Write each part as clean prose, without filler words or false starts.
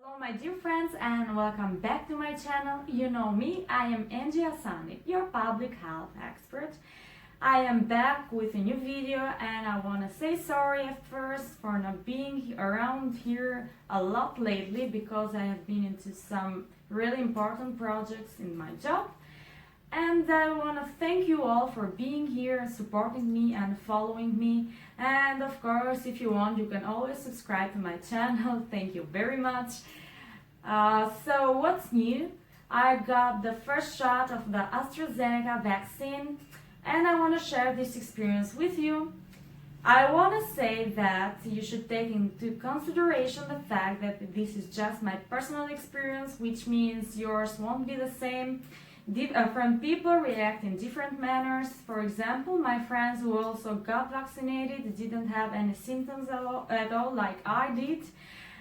Hello my dear friends and welcome back to my channel. You know me, I am Enxhi Hasani, your public health expert. I am back with a new video and I want to say sorry at first for not being around here a lot lately because I have been into some really important projects in my job. And I want to thank you all for being here and supporting me and following me. And of course, if you want, you can always subscribe to my channel. Thank you very much. So what's new? I got the first shot of the AstraZeneca vaccine and I want to share this experience with you. I want to say that you should take into consideration the fact that this is just my personal experience, which means yours won't be the same. Different people react in different manners. For example, my friends who also got vaccinated didn't have any symptoms at all like I did.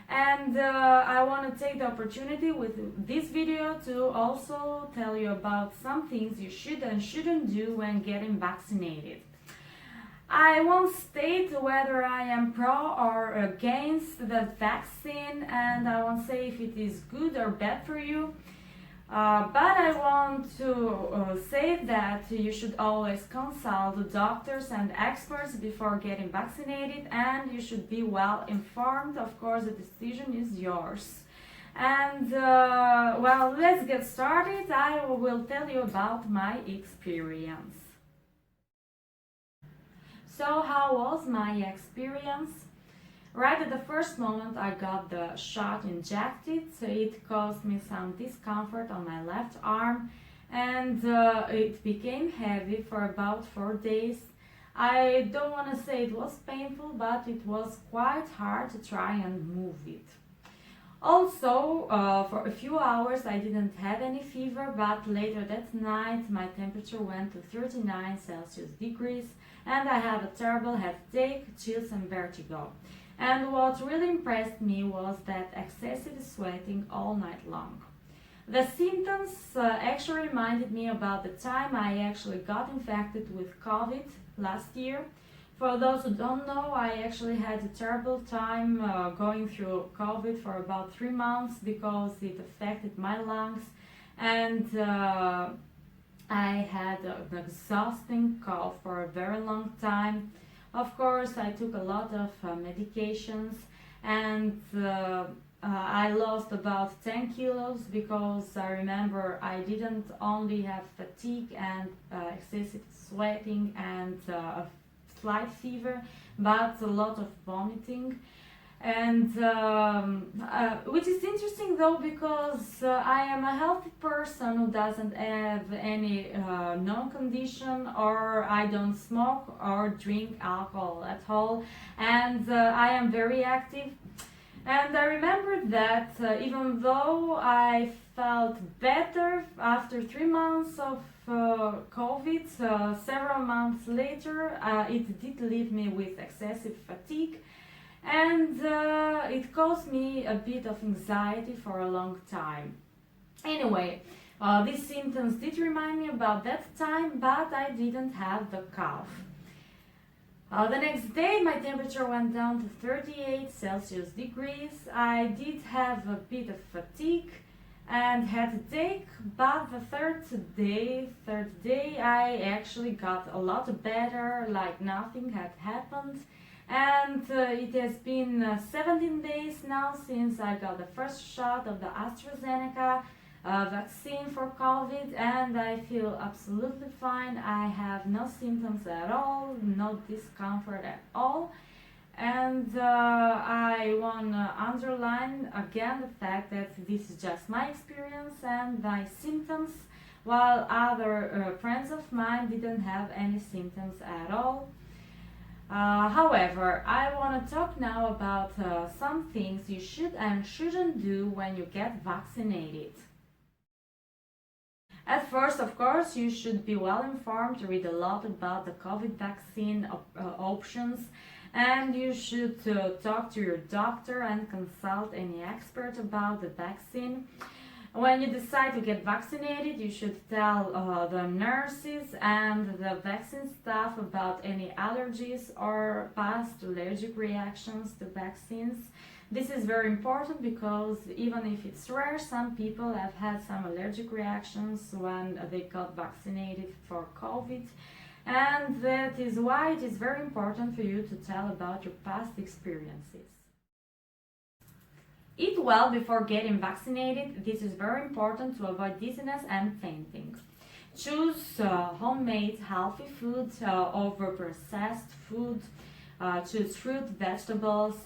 And I want to take the opportunity with this video to also tell you about some things you should and shouldn't do when getting vaccinated. I won't state whether I am pro or against the vaccine, and I won't say if it is good or bad for you. But I want to say that you should always consult doctors and experts before getting vaccinated, and you should be well informed. Of course, the decision is yours. And well, let's get started. I will tell you about my experience. So how was my experience? Right at the first moment I got the shot injected, so it caused me some discomfort on my left arm and it became heavy for about 4 days. I don't want to say it was painful, but it was quite hard to try and move it. Also, for a few hours I didn't have any fever, but later that night my temperature went to 39 Celsius degrees and I had a terrible headache, chills and vertigo. And what really impressed me was that excessive sweating all night long. The symptoms actually reminded me about the time I actually got infected with COVID last year. For those who don't know, I actually had a terrible time going through COVID for about 3 months because it affected my lungs, and I had an exhausting cough for a very long time. Of course, I took a lot of medications and I lost about 10 kilos because I remember I didn't only have fatigue and excessive sweating and a slight fever, but a lot of vomiting. And which is interesting though, because I am a healthy person who doesn't have any known condition, or I don't smoke or drink alcohol at all, and I am very active. And I remember that even though I felt better after 3 months of COVID, several months later it did leave me with excessive fatigue. And it caused me a bit of anxiety for a long time. Anyway, these symptoms did remind me about that time, but I didn't have the cough. The next day my temperature went down to 38 Celsius degrees. I did have a bit of fatigue and headache, but the third day I actually got a lot better, like nothing had happened. And it has been 17 days now since I got the first shot of the AstraZeneca vaccine for COVID, and I feel absolutely fine. I have no symptoms at all, no discomfort at all. And I want to underline again the fact that this is just my experience and my symptoms, while other friends of mine didn't have any symptoms at all. However, I want to talk now about some things you should and shouldn't do when you get vaccinated. At first, of course, you should be well informed, read a lot about the COVID vaccine options, and you should talk to your doctor and consult any expert about the vaccine. When you decide to get vaccinated, you should tell the nurses and the vaccine staff about any allergies or past allergic reactions to vaccines. This is very important because even if it's rare, some people have had some allergic reactions when they got vaccinated for COVID. And that is why it is very important for you to tell about your past experiences. Eat well before getting vaccinated. This is very important to avoid dizziness and fainting. Choose homemade healthy food over processed food. Choose fruit, vegetables,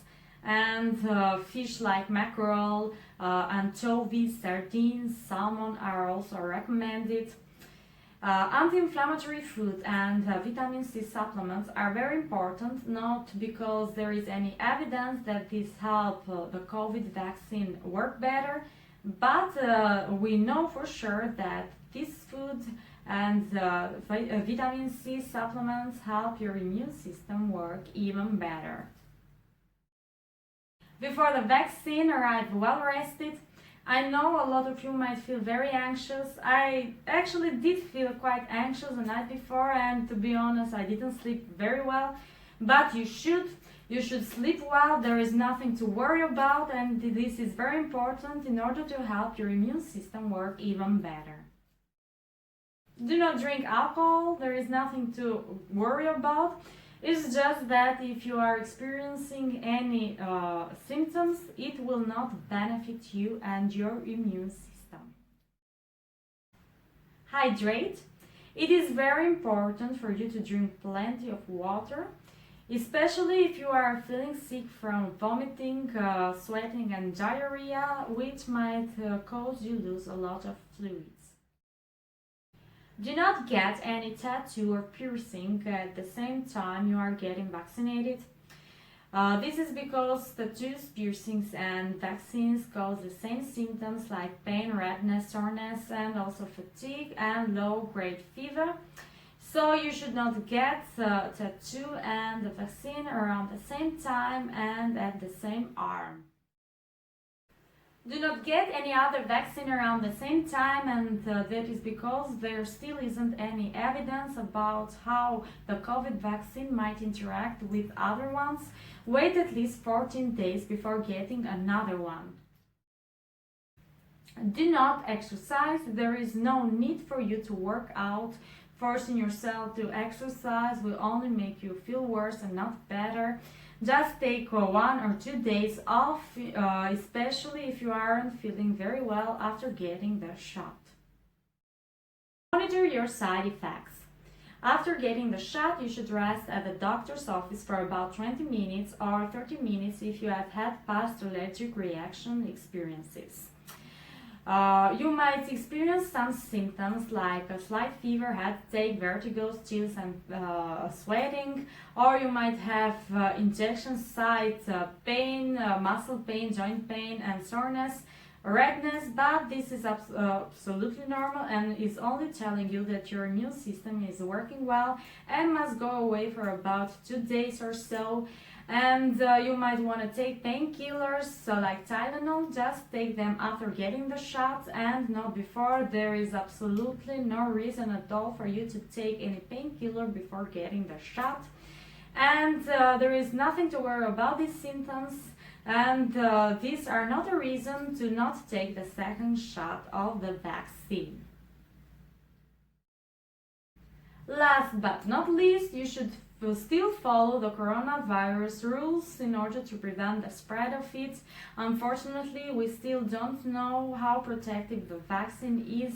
and fish like mackerel, anchovies, sardines, salmon are also recommended. Anti-inflammatory food and vitamin C supplements are very important, not because there is any evidence that these help the COVID vaccine work better, but we know for sure that this food and vitamin C supplements help your immune system work even better. Before the vaccine, arrive well rested. I know a lot of you might feel very anxious. I actually did feel quite anxious the night before, and to be honest, I didn't sleep very well. But you should sleep well. There is nothing to worry about, and this is very important in order to help your immune system work even better. Do not drink alcohol. There is nothing to worry about. It's just that if you are experiencing any symptoms, it will not benefit you and your immune system. Hydrate. It is very important for you to drink plenty of water, especially if you are feeling sick from vomiting, sweating and diarrhea, which might cause you lose a lot of fluids. Do not get any tattoo or piercing at the same time you are getting vaccinated. This is because tattoos, piercings and vaccines cause the same symptoms like pain, redness, soreness and also fatigue and low-grade fever. So you should not get the tattoo and the vaccine around the same time and at the same arm. Do not get any other vaccine around the same time, and that is because there still isn't any evidence about how the COVID vaccine might interact with other ones. Wait at least 14 days before getting another one. Do not exercise. There is no need for you to work out. Forcing yourself to exercise will only make you feel worse and not better. Just take 1 or 2 days off, especially if you aren't feeling very well after getting the shot. Monitor your side effects. After getting the shot, you should rest at the doctor's office for about 20 minutes or 30 minutes if you have had past allergic reaction experiences. You might experience some symptoms like a slight fever, headache, vertigo, chills and sweating, or you might have injection site pain, muscle pain, joint pain and soreness, redness, but this is absolutely normal and is only telling you that your immune system is working well and must go away for about 2 days or so. And you might want to take painkillers, so like Tylenol. Just take them after getting the shot and not before. There is absolutely no reason at all for you to take any painkiller before getting the shot. And there is nothing to worry about these symptoms, and these are not a reason to not take the second shot of the vaccine. Last but not least, you should still follow the coronavirus rules in order to prevent the spread of it. Unfortunately, we still don't know how protective the vaccine is,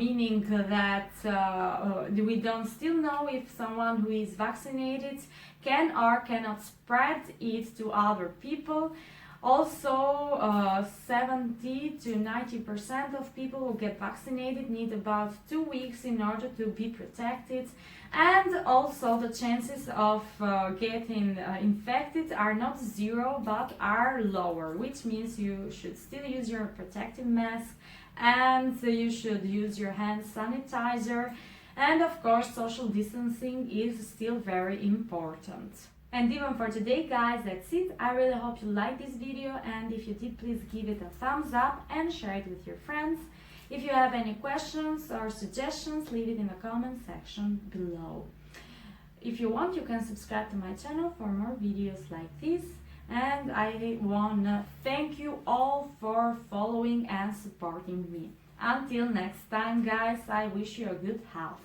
meaning that we don't still know if someone who is vaccinated can or cannot spread it to other people. Also, 70 to 90% of people who get vaccinated need about 2 weeks in order to be protected, and also the chances of getting infected are not zero but are lower, which means you should still use your protective mask and you should use your hand sanitizer, and of course social distancing is still very important. And even for today, guys, that's it. I really hope you liked this video, and if you did, please give it a thumbs up and share it with your friends. If you have any questions or suggestions, leave it in the comment section below. If you want, you can subscribe to my channel for more videos like this. And I wanna thank you all for following and supporting me. Until next time, guys, I wish you a good health.